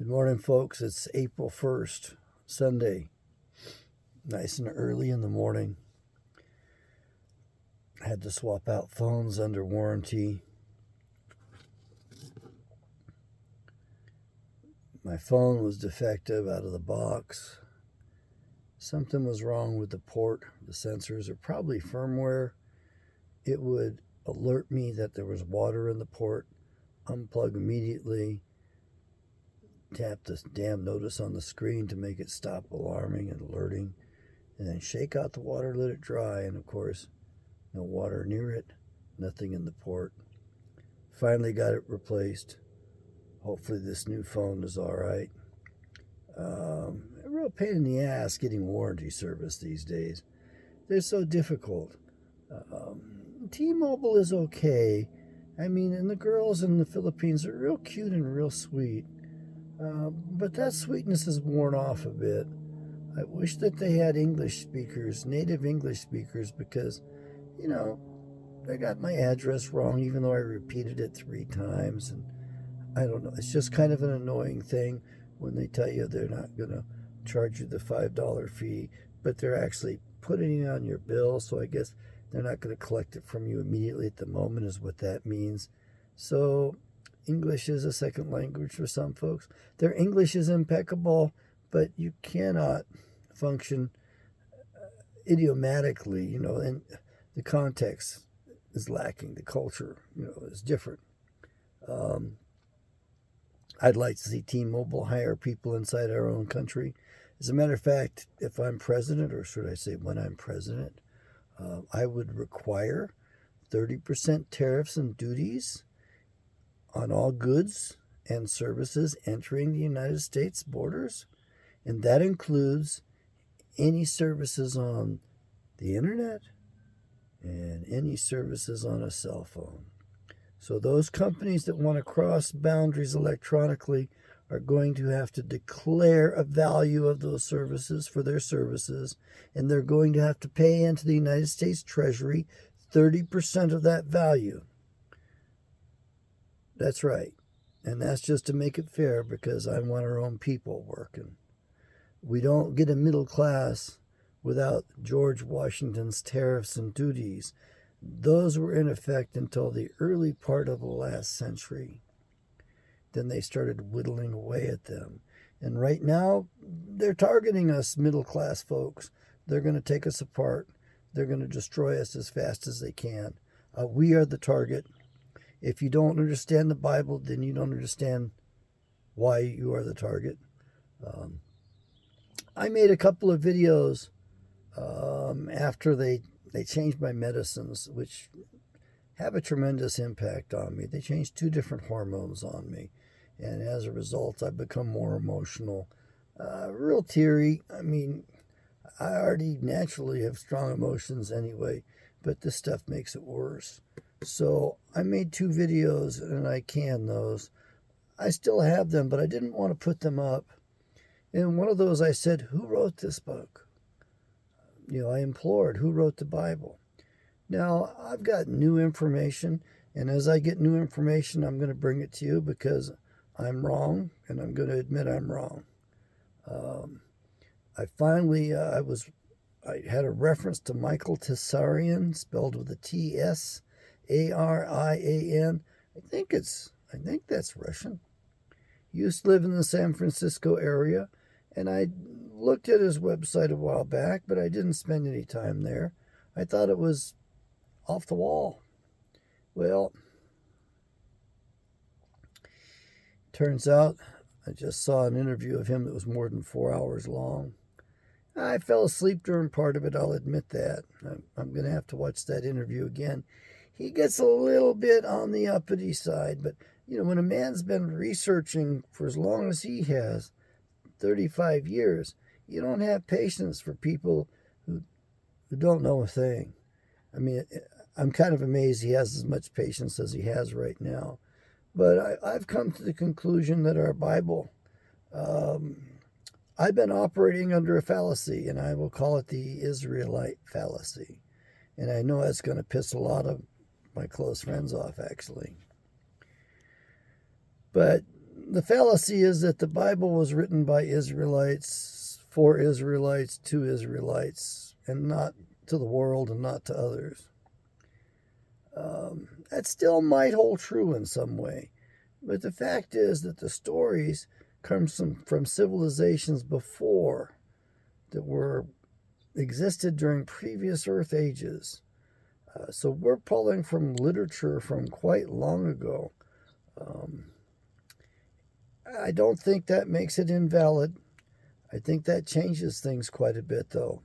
Good morning, folks. It's April 1st, Sunday. Nice and early in the morning. I had to swap out phones under warranty. My phone was defective out of the box. Something was wrong with the port, the sensors, or probably firmware. It would alert me that there was water in the port, unplug immediately, tap this damn notice on the screen to make it stop alarming and alerting, and then shake out the water, let it dry, and of course, no water near it, nothing in the port. Finally got it replaced. Hopefully this new phone is all right. A real pain in the ass getting warranty service these days. They're so difficult. T-Mobile is okay. I mean, and the girls in the Philippines are real cute and real sweet. But that sweetness is worn off a bit. I wish that they had English speakers, native English speakers, because, they got my address wrong, even though I repeated it 3 times. And I don't know. It's just kind of an annoying thing when they tell you they're not going to charge you the $5 fee, but they're actually putting it on your bill. So I guess they're not going to collect it from you immediately at the moment is what that means. So English is a second language for some folks. Their English is impeccable, but you cannot function idiomatically, and the context is lacking. The culture, is different. I'd like to see T-Mobile hire people inside our own country. As a matter of fact, if I'm president, or should I say when I'm president, I would require 30% tariffs and duties on all goods and services entering the United States borders. And that includes any services on the internet and any services on a cell phone. So those companies that want to cross boundaries electronically are going to have to declare a value of those services for their services, and they're going to have to pay into the United States Treasury 30% of that value. That's right. And that's just to make it fair, because I want our own people working. We don't get a middle class without George Washington's tariffs and duties. Those were in effect until the early part of the last century. Then they started whittling away at them. And right now, they're targeting us middle class folks. They're going to take us apart. They're going to destroy us as fast as they can. We are the target. If you don't understand the Bible, then you don't understand why you are the target. I made a couple of videos after they changed my medicines, which have a tremendous impact on me. They changed 2 different hormones on me. And as a result, I've become more emotional, real teary. I mean, I already naturally have strong emotions anyway, but this stuff makes it worse. So I made 2 videos and I canned those. I still have them, but I didn't want to put them up. In one of those, I said, who wrote this book? I implored, who wrote the Bible? Now, I've got new information, and as I get new information, I'm going to bring it to you, because I'm wrong, and I'm going to admit I'm wrong. I had a reference to Michael Tsarian, spelled with a Tsarian. I think that's Russian. He used to live in the San Francisco area, and I looked at his website a while back, but I didn't spend any time there. I thought it was off the wall. Well, turns out I just saw an interview of him that was more than 4 hours long. I fell asleep during part of it, I'll admit that. I'm going to have to watch that interview again. He gets a little bit on the uppity side, but, when a man's been researching for as long as he has, 35 years, you don't have patience for people who don't know a thing. I mean, I'm kind of amazed he has as much patience as he has right now. But I've come to the conclusion that our Bible, I've been operating under a fallacy, and I will call it the Israelite fallacy. And I know that's going to piss a lot of my close friends off, actually. But the fallacy is that the Bible was written by Israelites, for Israelites, to Israelites, and not to the world and not to others. That still might hold true in some way. But the fact is that the stories come from civilizations before that were existed during previous Earth ages. So we're pulling from literature from quite long ago. I don't think that makes it invalid. I think that changes things quite a bit, though.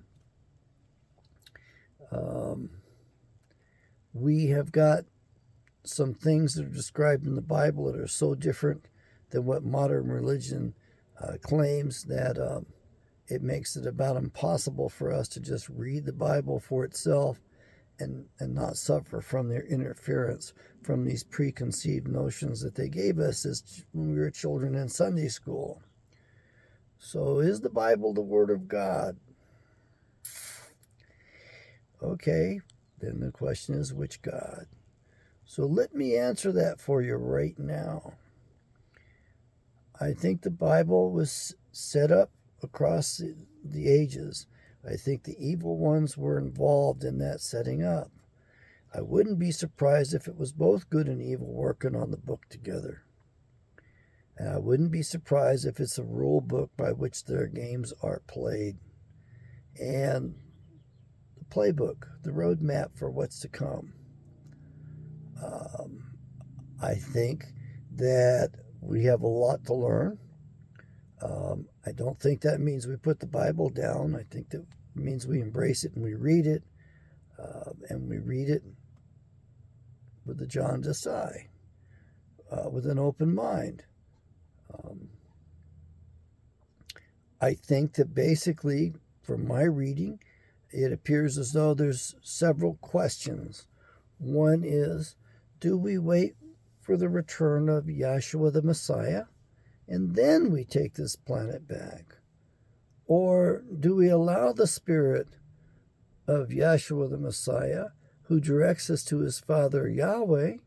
We have got some things that are described in the Bible that are so different than what modern religion claims that it makes it about impossible for us to just read the Bible for itself and not suffer from their interference from these preconceived notions that they gave us as when we were children in Sunday school. So is the Bible the Word of God? Okay, then the question is, which God? So let me answer that for you right now. I think the Bible was set up across the ages. I think the evil ones were involved in that setting up. I wouldn't be surprised if it was both good and evil working on the book together. And I wouldn't be surprised if it's a rule book by which their games are played. And the playbook, the roadmap for what's to come. I think that we have a lot to learn. I don't think that means we put the Bible down. I think that means we embrace it and we read it. And we read it with the jaundiced eye, with an open mind. I think that basically, from my reading, it appears as though there's several questions. One is, do we wait for the return of Yahshua the Messiah, and then we take this planet back? Or do we allow the Spirit of Yahshua the Messiah, who directs us to his Father Yahweh,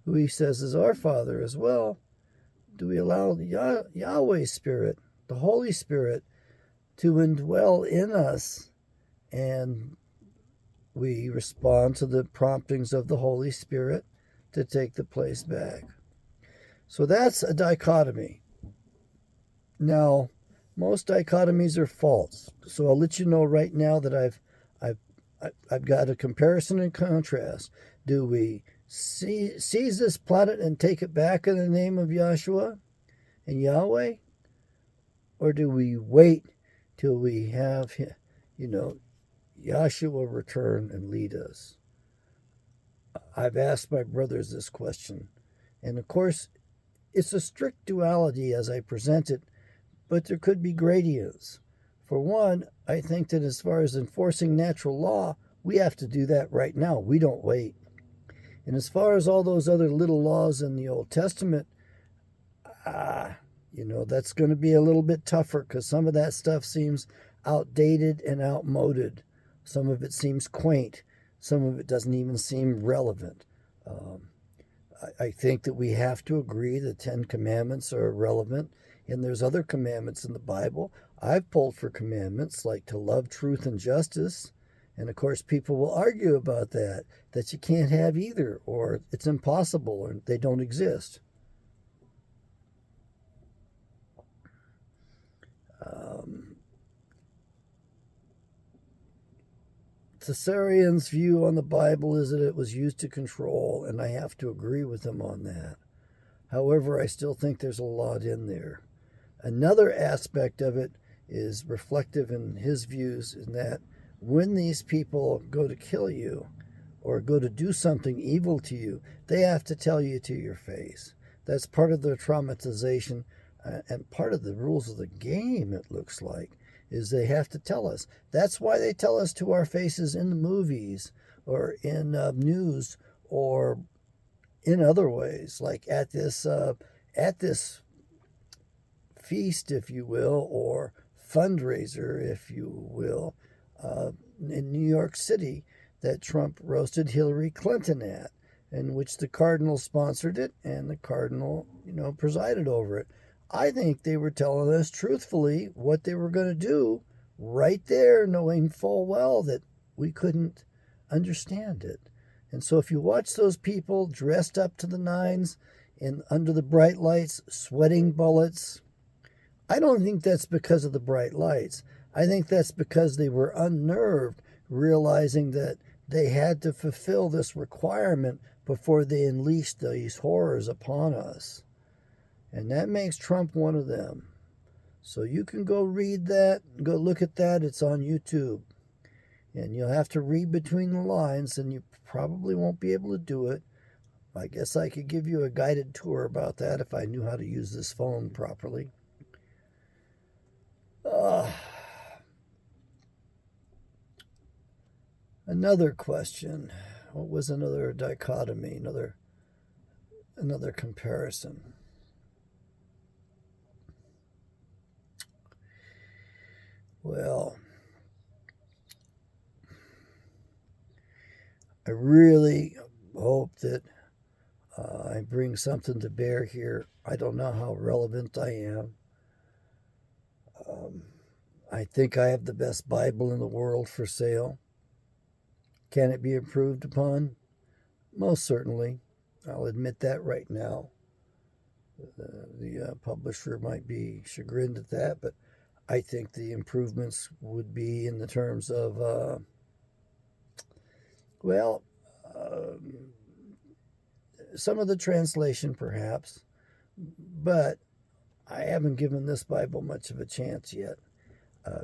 who he says is our Father as well, do we allow the Yahweh Spirit, the Holy Spirit, to indwell in us, and we respond to the promptings of the Holy Spirit to take the place back? So that's a dichotomy. Now, most dichotomies are false. So I'll let you know right now that I've got a comparison and contrast. Do we seize this planet and take it back in the name of Yahshua and Yahweh? Or do we wait till we have, Yahshua return and lead us? I've asked my brothers this question. And of course, it's a strict duality as I present it, but there could be gradients. For one, I think that as far as enforcing natural law, we have to do that right now. We don't wait. And as far as all those other little laws in the Old Testament, that's going to be a little bit tougher because some of that stuff seems outdated and outmoded. Some of it seems quaint. Some of it doesn't even seem relevant. I think that we have to agree the 10 Commandments are relevant, and there's other commandments in the Bible. I've pulled for commandments like to love truth and justice, and of course people will argue about that you can't have either, or it's impossible, or they don't exist. Caesarian's view on the Bible is that it was used to control, and I have to agree with him on that. However, I still think there's a lot in there. Another aspect of it is reflective in his views, in that when these people go to kill you or go to do something evil to you, they have to tell you to your face. That's part of their traumatization and part of the rules of the game, it looks like, is they have to tell us. That's why they tell us to our faces in the movies or in news or in other ways, like at this feast, if you will, or fundraiser, if you will, in New York City that Trump roasted Hillary Clinton at. in which the cardinal sponsored it and the cardinal, presided over it. I think they were telling us truthfully what they were going to do right there, knowing full well that we couldn't understand it. And so if you watch those people dressed up to the nines and under the bright lights, sweating bullets, I don't think that's because of the bright lights. I think that's because they were unnerved, realizing that they had to fulfill this requirement before they unleashed these horrors upon us. And that makes Trump one of them. So you can go read that, go look at that. It's on YouTube. And you'll have to read between the lines, and you probably won't be able to do it. I guess I could give you a guided tour about that if I knew how to use this phone properly. Another question. What was another dichotomy? Another comparison. Well, I really hope that I bring something to bear here. I don't know how relevant I am. I think I have the best Bible in the world for sale. Can it be improved upon? Most certainly. I'll admit that right now. The publisher might be chagrined at that, but I think the improvements would be in the terms of, some of the translation perhaps, but I haven't given this Bible much of a chance yet.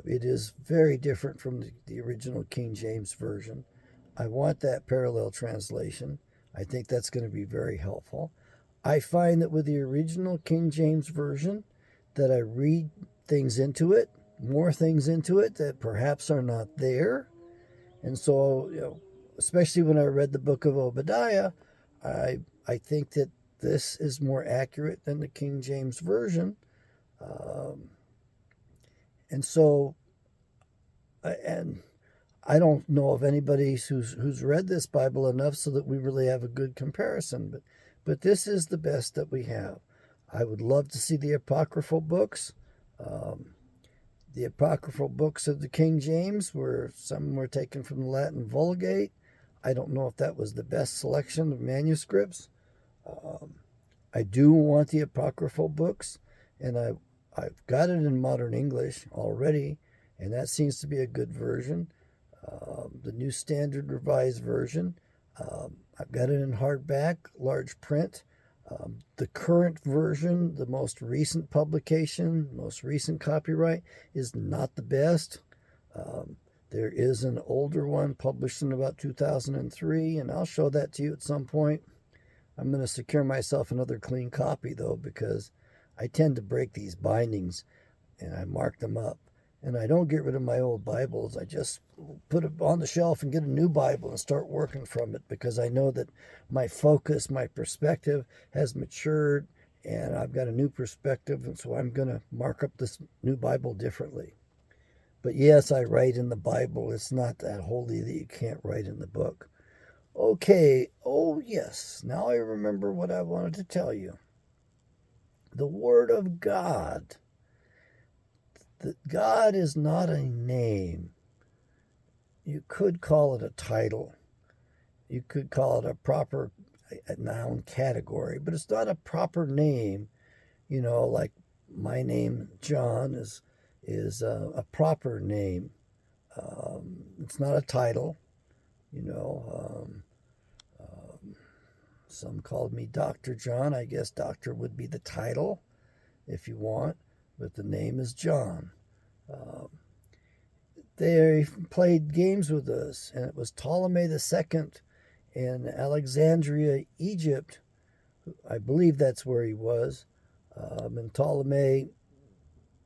It is very different from the original King James Version. I want that parallel translation. I think that's going to be very helpful. I find that with the original King James Version that I read things into it, more things into it that perhaps are not there. And so, especially when I read the book of Obadiah, I think that this is more accurate than the King James Version. And I don't know of anybody who's read this Bible enough so that we really have a good comparison. But this is the best that we have. I would love to see the apocryphal books. The apocryphal books of the King James some were taken from the Latin Vulgate. I don't know if that was the best selection of manuscripts. I do want the apocryphal books, and I've got it in modern English already, and that seems to be a good version. The New Standard Revised Version, I've got it in hardback, large print. The current version, the most recent publication, most recent copyright, is not the best. There is an older one published in about 2003, and I'll show that to you at some point. I'm going to secure myself another clean copy, though, because I tend to break these bindings, and I mark them up. And I don't get rid of my old Bibles. I just put it on the shelf and get a new Bible and start working from it, because I know that my focus, my perspective has matured, and I've got a new perspective, and so I'm going to mark up this new Bible differently. But yes, I write in the Bible. It's not that holy that you can't write in the book. Okay, oh yes, now I remember what I wanted to tell you. The Word of God. God is not a name. You could call it a title. You could call it a noun category, but it's not a proper name. Like my name, John, is a proper name. It's not a title. Some called me Dr. John. I guess doctor would be the title if you want, but the name is John. They played games with us, and it was Ptolemy II in Alexandria, Egypt. I believe that's where he was. And Ptolemy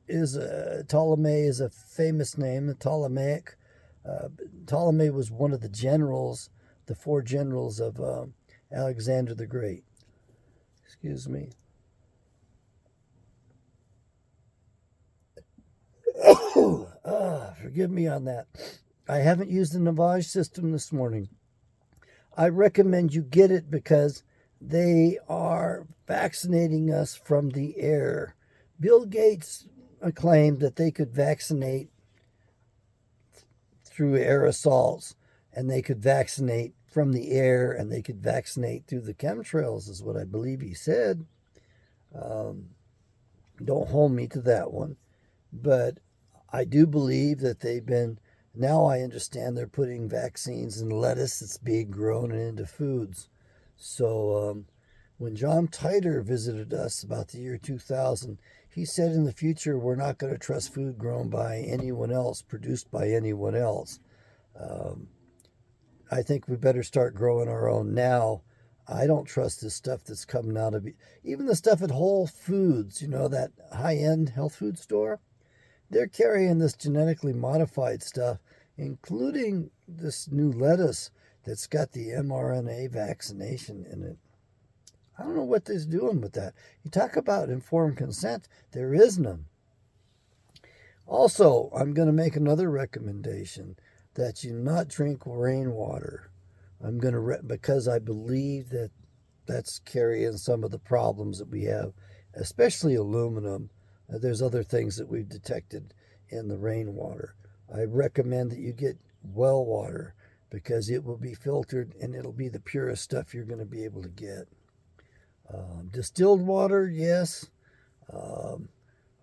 is a famous name, the Ptolemaic. Ptolemy was one of the 4 generals of Alexander the Great. Excuse me. Forgive me on that. I haven't used the Navage system this morning. I recommend you get it because they are vaccinating us from the air. Bill Gates claimed that they could vaccinate through aerosols, and they could vaccinate from the air, and they could vaccinate through the chemtrails, is what I believe he said. Um, don't hold me to that one. But I do believe that they've been, now I understand they're putting vaccines in lettuce that's being grown and into foods. So when John Titor visited us about the year 2000, he said in the future we're not going to trust food grown by anyone else, produced by anyone else. Um, I think we better start growing our own now. I don't trust this stuff that's coming out of even the stuff at Whole Foods, that high-end health food store. They're carrying this genetically modified stuff, including this new lettuce that's got the mRNA vaccination in it. I don't know what they're doing with that. You talk about informed consent, there is none. Also, I'm going to make another recommendation that you not drink rainwater. I'm going to, because I believe that that's carrying some of the problems that we have, especially aluminum. There's other things that we've detected in the rainwater. I recommend that you get well water because it will be filtered and it'll be the purest stuff you're going to be able to get. Distilled water, yes.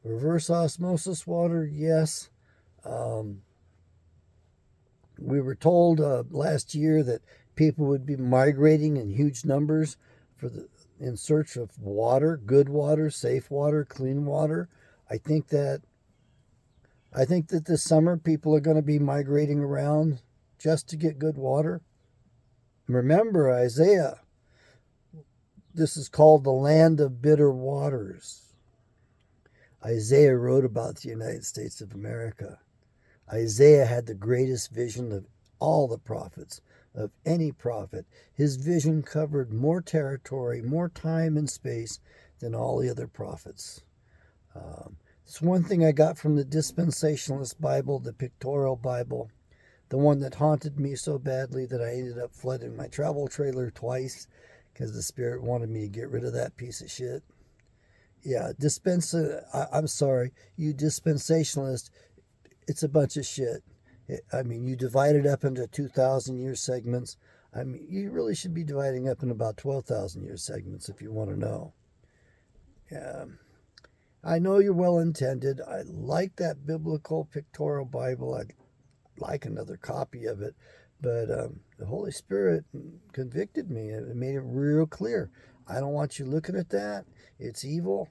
Reverse osmosis water, yes. We were told last year that people would be migrating in huge numbers in search of water, good water, safe water, clean water. I think that this summer people are going to be migrating around just to get good water. Remember Isaiah. This is called the land of bitter waters. Isaiah wrote about the United States of America. Isaiah had the greatest vision of all the prophets, of any prophet. His vision covered more territory, more time and space than all the other prophets. It's one thing I got from the dispensationalist Bible, the pictorial Bible, the one that haunted me so badly that I ended up flooding my travel trailer twice because the Spirit wanted me to get rid of that piece of shit. Yeah, I'm sorry, you dispensationalist, it's a bunch of shit. I mean, you divide it up into 2,000-year segments. I mean, you really should be dividing up in about 12,000-year segments if you want to know. Yeah. I know you're well intended. I like that biblical pictorial Bible. I'd like another copy of it. But the Holy Spirit convicted me. It made it real clear. I don't want you looking at that. It's evil.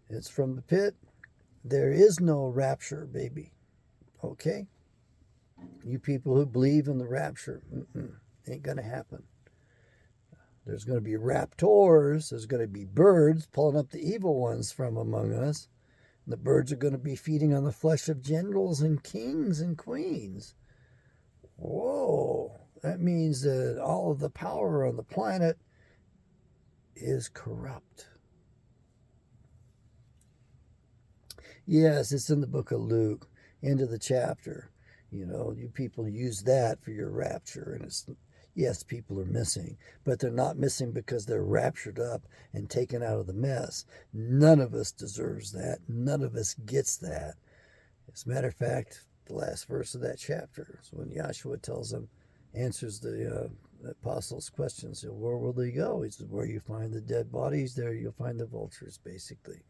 It's from the pit. There is no rapture, baby. Okay? You people who believe in the rapture, ain't going to happen. There's going to be raptors. There's going to be birds pulling up the evil ones from among us. The birds are going to be feeding on the flesh of generals and kings and queens. Whoa. That means that all of the power on the planet is corrupt. Yes, it's in the book of Luke, end of the chapter. You people use that for your rapture. And yes, people are missing, but they're not missing because they're raptured up and taken out of the mess. None of us deserves that. None of us gets that. As a matter of fact, the last verse of that chapter is when Yahshua answers the apostles' questions. Where will they go? He says, where you find the dead bodies, there you'll find the vultures, basically.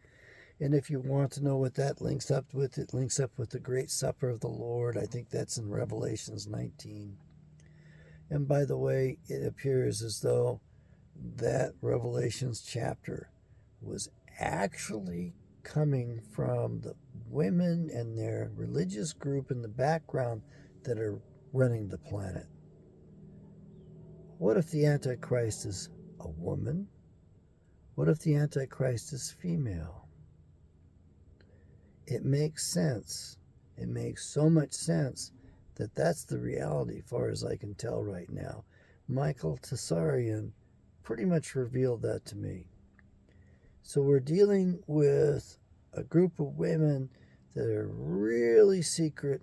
And if you want to know what that links up with, it links up with the great supper of the Lord. I think that's in Revelations 19. And by the way, it appears as though that Revelations chapter was actually coming from the women and their religious group in the background that are running the planet. What if the Antichrist is a woman? What if the Antichrist is female? It makes sense. It makes so much sense that that's the reality, far as I can tell right now. Michael Tsarian pretty much revealed that to me. So we're dealing with a group of women that are really secret,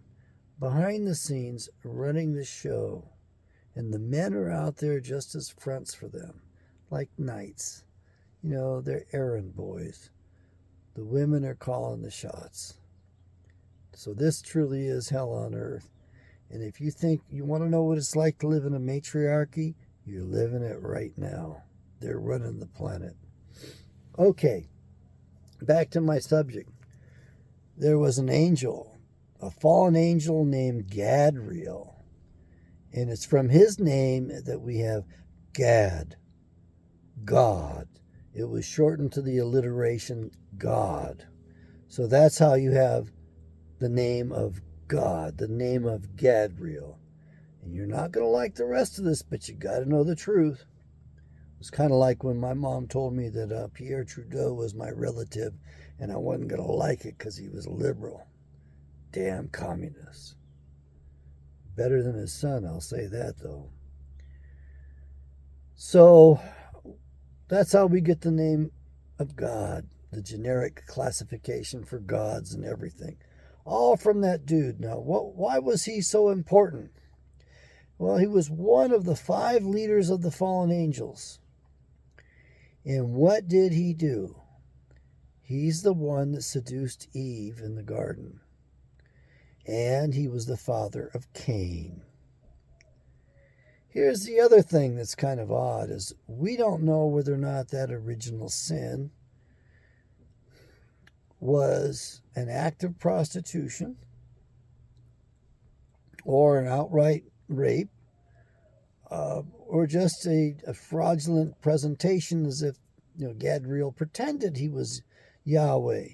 behind the scenes, running the show. And the men are out there just as fronts for them, like knights. They're errand boys. The women are calling the shots. So this truly is hell on earth. And if you think you want to know what it's like to live in a matriarchy, you're living it right now. They're running the planet. Okay, back to my subject. There was an angel, a fallen angel named Gadriel. And it's from his name that we have Gad, God. It was shortened to the alliteration God. So that's how you have the name of God, the name of Gadriel. And you're not going to like the rest of this, but you got to know the truth. It's kind of like when my mom told me that Pierre Trudeau was my relative, and I wasn't going to like it because he was liberal. Damn communists. Better than his son, I'll say that, though. So that's how we get the name of God, the generic classification for gods and everything. All from that dude. Now, why was he so important? Well, he was one of the 5 leaders of the fallen angels. And what did he do? He's the one that seduced Eve in the garden. And he was the father of Cain. Here's the other thing that's kind of odd is we don't know whether or not that original sin was an act of prostitution or an outright rape or just a fraudulent presentation as if Gadriel pretended he was Yahweh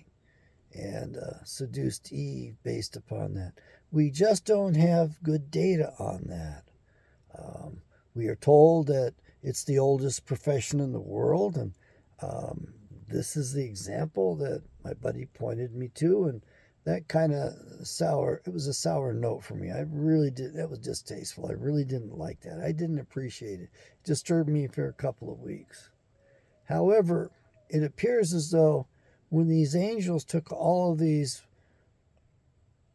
and seduced Eve based upon that. We just don't have good data on that. We are told that it's the oldest profession in the world, and this is the example that my buddy pointed me to, and that kind of it was a sour note for me. That was distasteful. I really didn't like that. I didn't appreciate it. It disturbed me for a couple of weeks. However, it appears as though when these angels took all of these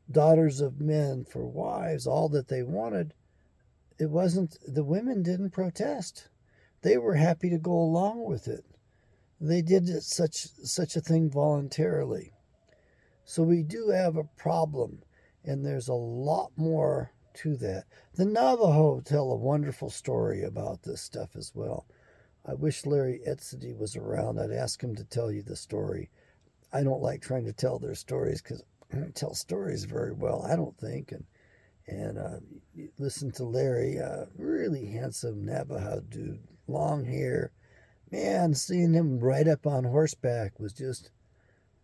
daughters of men for wives, all that they wanted, the women didn't protest. They were happy to go along with it. They did such a thing voluntarily. So we do have a problem, and there's a lot more to that. The Navajo tell a wonderful story about this stuff as well. I wish Larry Etzedy was around. I'd ask him to tell you the story. I don't like trying to tell their stories because I don't tell stories very well, I don't think. And listen to Larry, really handsome Navajo dude, long hair. Man, seeing him ride up on horseback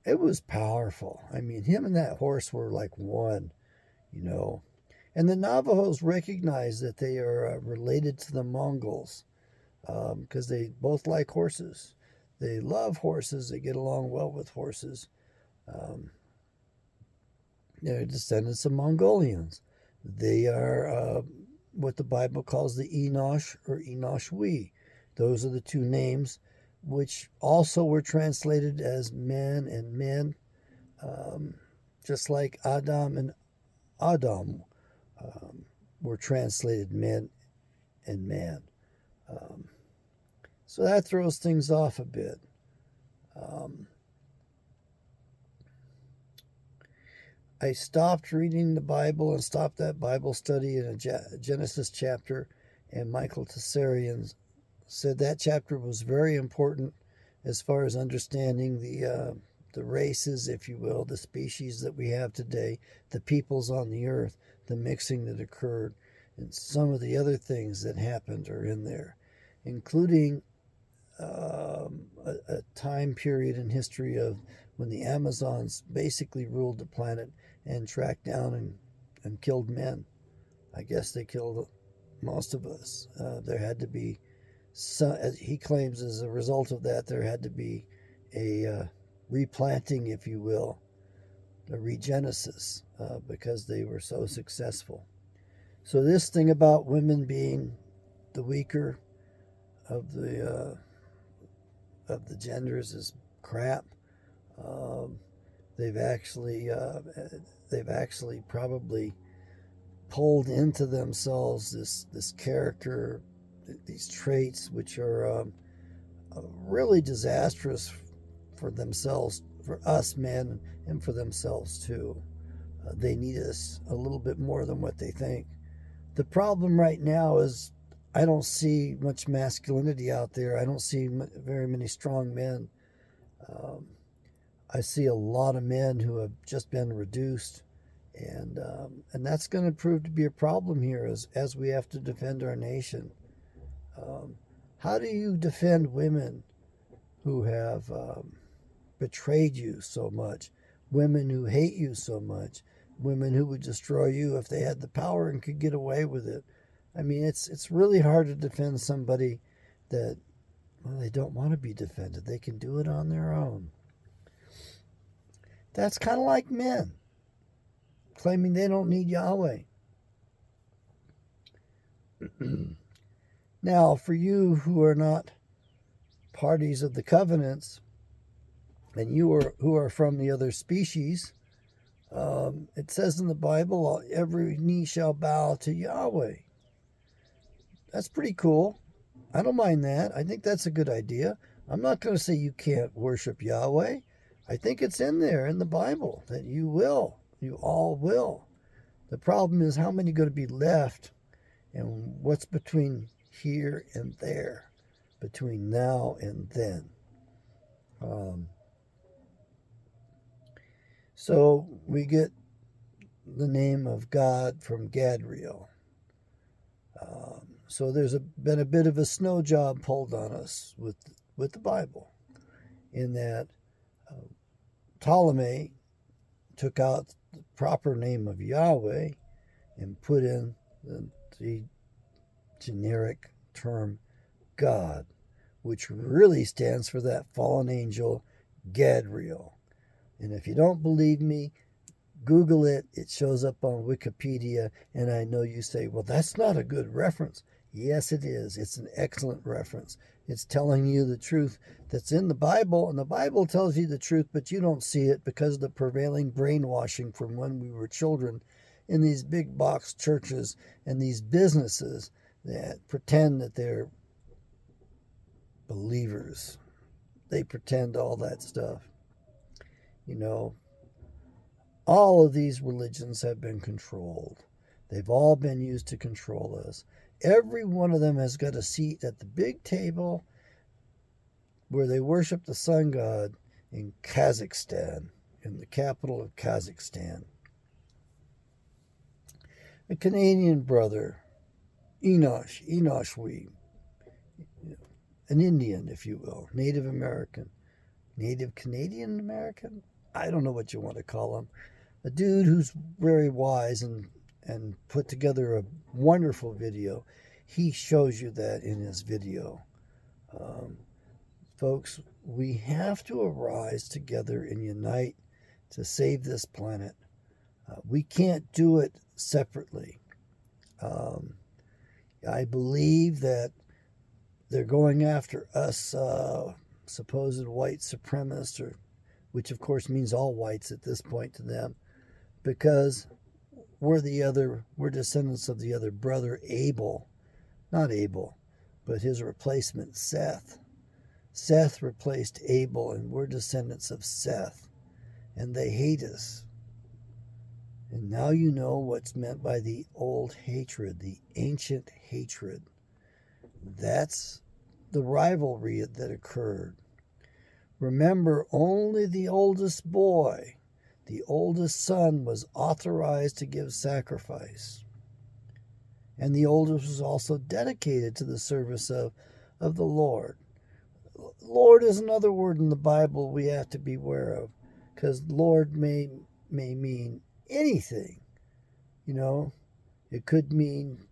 it was powerful. I mean, him and that horse were like one, And the Navajos recognize that they are related to the Mongols because they both like horses. They love horses. They get along well with horses. They're descendants of Mongolians. They are what the Bible calls the Enosh or Enoshwi. Those are the two names, which also were translated as men and men, just like Adam and Adam were translated men and man. So that throws things off a bit. I stopped reading the Bible and stopped that Bible study in a Genesis chapter, and Michael Tessarian said that chapter was very important as far as understanding the races, if you will, the species that we have today, the peoples on the earth, the mixing that occurred, and some of the other things that happened are in there, including a time period in history of when the Amazons basically ruled the planet and tracked down and killed men. I guess they killed most of us. There had to be, as he claims, as a result of that, there had to be a replanting, if you will, a regenesis, because they were so successful. So this thing about women being the weaker of the genders is crap. They've actually probably pulled into themselves this character, these traits, which are really disastrous for themselves, for us men, and for themselves too. They need us a little bit more than what they think. The problem right now is I don't see much masculinity out there. I don't see very many strong men. Um, I see a lot of men who have just been reduced, and that's going to prove to be a problem here as we have to defend our nation. Um, how do you defend women who have betrayed you so much, women who hate you so much, women who would destroy you if they had the power and could get away with it? I mean, it's really hard to defend somebody that, well, they don't want to be defended. They can do it on their own. That's kind of like men claiming they don't need Yahweh. Now, for you who are not parties of the covenants, and who are from the other species, it says in the Bible, every knee shall bow to Yahweh. That's pretty cool. I don't mind that. I think that's a good idea. I'm not going to say you can't worship Yahweh. I think it's in there in the Bible that you will. You all will. The problem is how many are going to be left, and what's between here and there, between now and then. So we get the name of God from Gadriel. So there's been a bit of a snow job pulled on us with the Bible, in that Ptolemy took out the proper name of Yahweh and put in the generic term God, which really stands for that fallen angel Gadriel. And if you don't believe me, Google it. It shows up on Wikipedia, and I know you say, well, that's not a good reference. Yes, it is. It's an excellent reference. It's telling you the truth that's in the Bible, and the Bible tells you the truth, but you don't see it because of the prevailing brainwashing from when we were children in these big box churches and these businesses that pretend that they're believers. They pretend all that stuff. You know, all of these religions have been controlled. They've all been used to control us. Every one of them has got a seat at the big table where they worship the sun god in Kazakhstan, in the capital of Kazakhstan. A Canadian brother, Enoshwi, an Indian, if you will, Native American, Native Canadian American? I don't know what you want to call him. A dude who's very wise and put together a wonderful video. He shows you that in his video. Folks, we have to arise together and unite to save this planet. We can't do it separately. I believe that they're going after us supposed white supremacists, which of course means all whites at this point to them, because we're descendants of the other brother, Abel. Not Abel, but his replacement, Seth. Seth replaced Abel, and we're descendants of Seth, and they hate us. And now you know what's meant by the old hatred, the ancient hatred. That's the rivalry that occurred. Remember, only the oldest boy, the oldest son, was authorized to give sacrifice. And the oldest was also dedicated to the service of the Lord. Lord is another word in the Bible we have to be aware of, because Lord may mean anything. You know, it could mean,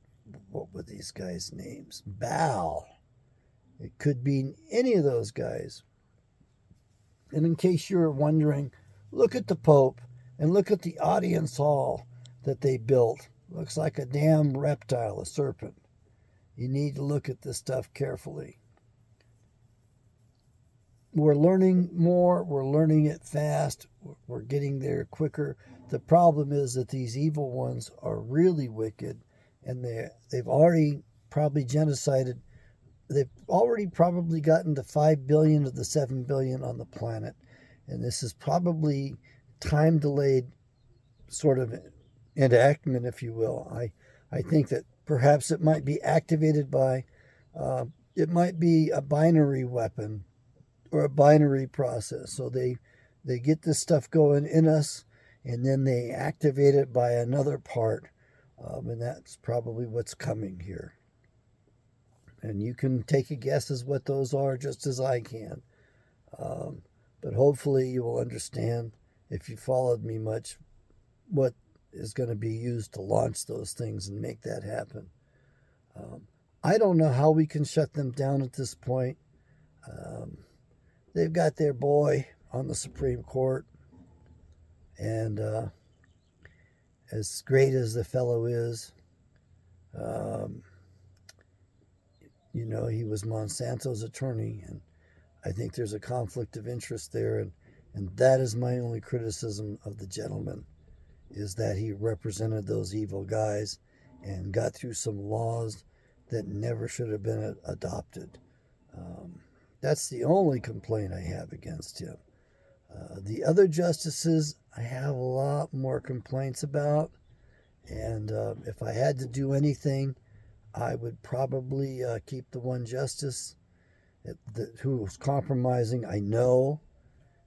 what were these guys' names? Baal. It could mean any of those guys. And in case you're wondering, look at the Pope and look at the audience hall that they built. Looks like a damn reptile, a serpent. You need to look at this stuff carefully. we're learning more, we're learning it fast, we're getting there quicker. The problem is that these evil ones are really wicked, and they've already probably genocided. They've already probably gotten to 5 billion of the 7 billion on the planet. And this is probably time delayed sort of enactment, if you will. I think that perhaps it might be activated by, it might be a binary weapon or a binary process. So they get this stuff going in us, and then they activate it by another part. And that's probably what's coming here. And you can take a guess as what those are just as I can. But hopefully you will understand, if you followed me much, what is going to be used to launch those things and make that happen. I don't know how we can shut them down at this point. They've got their boy on the Supreme Court, and as great as the fellow is, you know, he was Monsanto's attorney, and I think there's a conflict of interest there, and that is my only criticism of the gentleman, is that he represented those evil guys and got through some laws that never should have been adopted. That's the only complaint I have against him. The other justices, I have a lot more complaints about, and if I had to do anything, I would probably keep the one justice who was compromising, I know,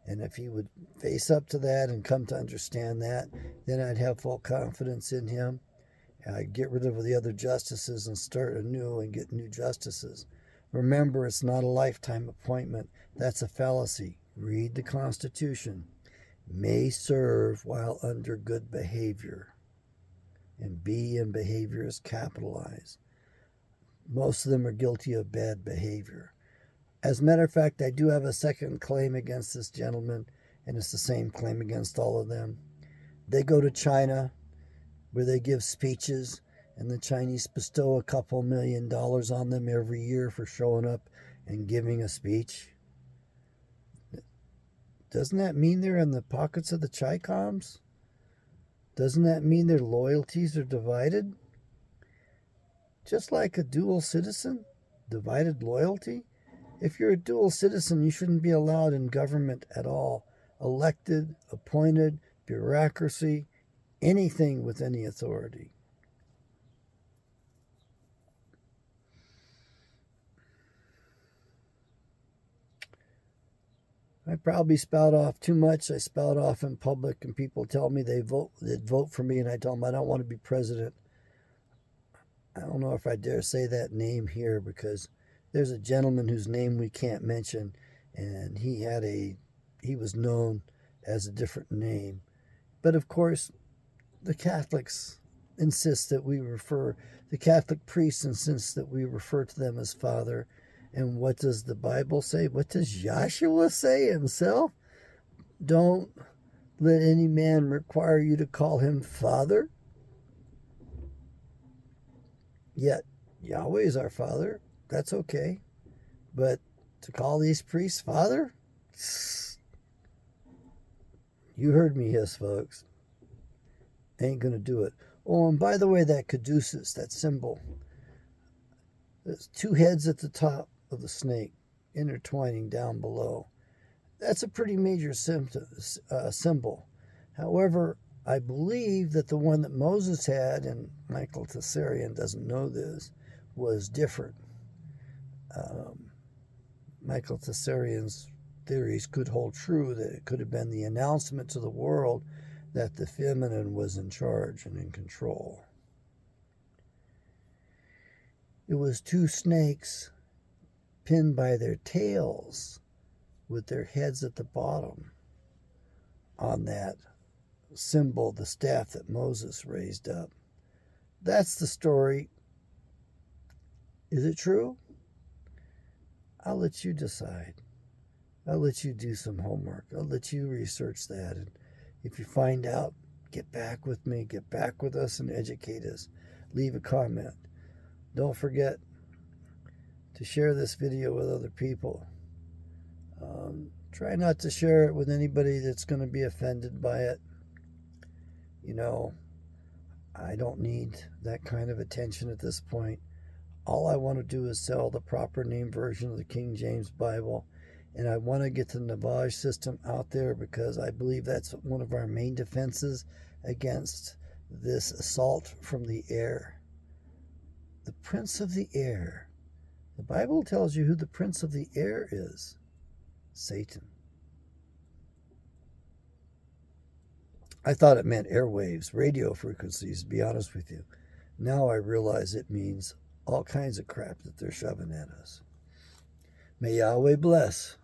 and if he would face up to that and come to understand that, then I'd have full confidence in him. I'd get rid of the other justices and start anew and get new justices. Remember, it's not a lifetime appointment. That's a fallacy. Read the Constitution. May serve while under good behavior. And B in behavior is capitalized. Most of them are guilty of bad behavior. As a matter of fact, I do have a second claim against this gentleman, and it's the same claim against all of them. They go to China, where they give speeches, and the Chinese bestow a couple $1 million on them every year for showing up and giving a speech. Doesn't that mean they're in the pockets of the Chi-Coms? Doesn't that mean their loyalties are divided? Just like a dual citizen, divided loyalty. If you're a dual citizen, you shouldn't be allowed in government at all. Elected, appointed, bureaucracy, anything with any authority. I probably spout off too much. I spout off in public, and people tell me they'd vote for me, and I tell them I don't want to be president. I don't know if I dare say that name here, because there's a gentleman whose name we can't mention, and he was known as a different name. But of course, the Catholics insist that the Catholic priests insist that we refer to them as Father. And what does the Bible say? What does Yahshua say himself? Don't let any man require you to call him Father. Yet, Yahweh is our Father. That's okay. But to call these priests Father? You heard me hiss, folks. Ain't going to do it. Oh, and by the way, that caduceus, that symbol, there's two heads at the top of the snake intertwining down below. That's a pretty major symbol. However, I believe that the one that Moses had, and Michael Tessarian doesn't know this, was different. Michael Tessarian's theories could hold true, that it could have been the announcement to the world that the feminine was in charge and in control. It was two snakes pinned by their tails with their heads at the bottom on that symbol, the staff that Moses raised up. That's the story. Is it true? I'll let you decide. I'll let you do some homework. I'll let you research that. And if you find out, get back with me, get back with us and educate us. Leave a comment. Don't forget to share this video with other people. Try not to share it with anybody that's going to be offended by it. You know, I don't need that kind of attention at this point. All I want to do is sell the proper name version of the King James Bible, and I want to get the Navage system out there because I believe that's one of our main defenses against this assault from the air. The prince of the air. The Bible tells you who the prince of the air is. Satan. I thought it meant airwaves, radio frequencies, to be honest with you. Now I realize it means all kinds of crap that they're shoving at us. May Yahweh bless.